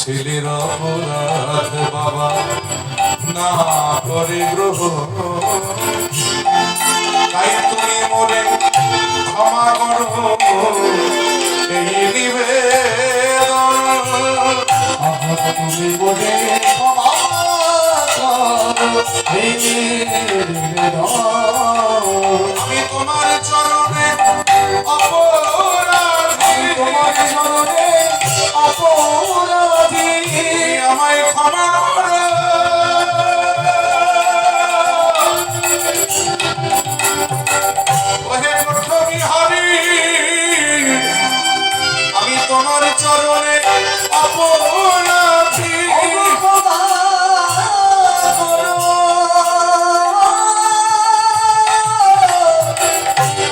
ছেলের অপরাধ বাবা না করে গ্রহণ, তাই তুমি মনে ক্ষমা করো এই নিবেদন। তুমি মনে ক্ষমা করো এই নিবেদন। আমি তোমার চরণে অপরাধী, তোমার চরণে অপরাধী, আমায় ক্ষমা করো। ওহে পটবিহারী, আমি তোমার চরণে অপরাধী, ক্ষমা করো।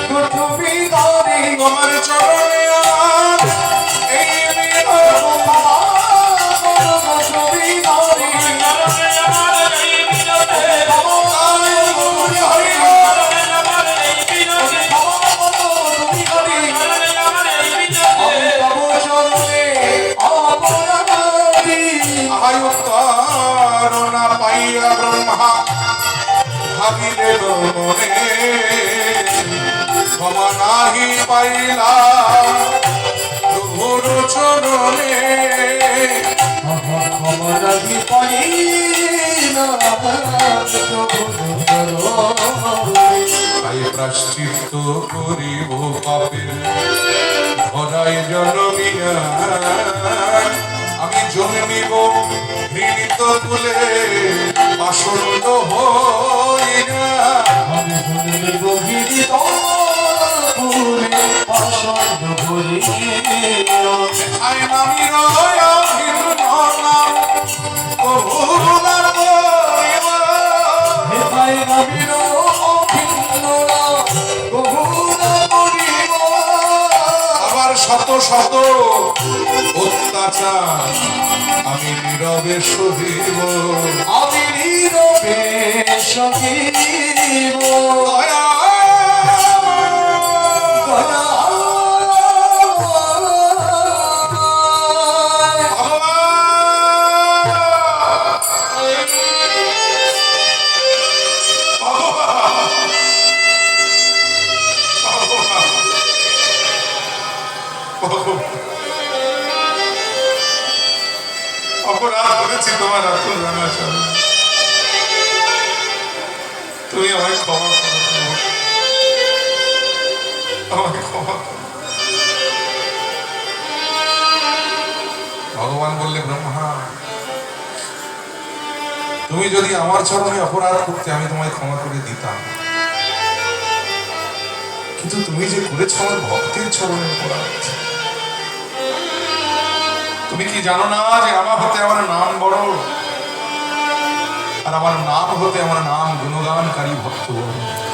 পটবিহারী, তোমার চরণে আমার এই বিনয়। আয়ুত্তারণা পাইয়া ব্রহ্মা ভাবিলে মনে, ক্ষমা নাহি পাইলা প্রভুর চরণে। তাই প্রায়শ্চিত্ত করিব পাপের ধরায় জনমিয়া, আমি জন্মিব ঘৃণিত কুলে আসন্ন হইয়া। আয় নামি রয়া ভিন্ন নাম কবুলার করিবা। আবার শত শত অত্যাচার আমি নীরবে সহিব। আমি নীরবে সহিব। দয়া অপরাধ করেছি তোমার আকুল জানা চাই, তুমি আমায় ক্ষমা করো, আমায় ক্ষমা করো। ভগবান বললে ব্রহ্মা, তুমি যদি আমার চরণে অপরাধ করতে আমি তোমায় ক্ষমা করে দিতাম, কিন্তু তুমি যে করেছ আমার ভক্তের চরণে অপরাধ। তুমি কি জানো না যে আমার হতে আমার নাম বড়, আর আমার নাম হতে আমার নাম গুণগানকারী ভক্ত বড়।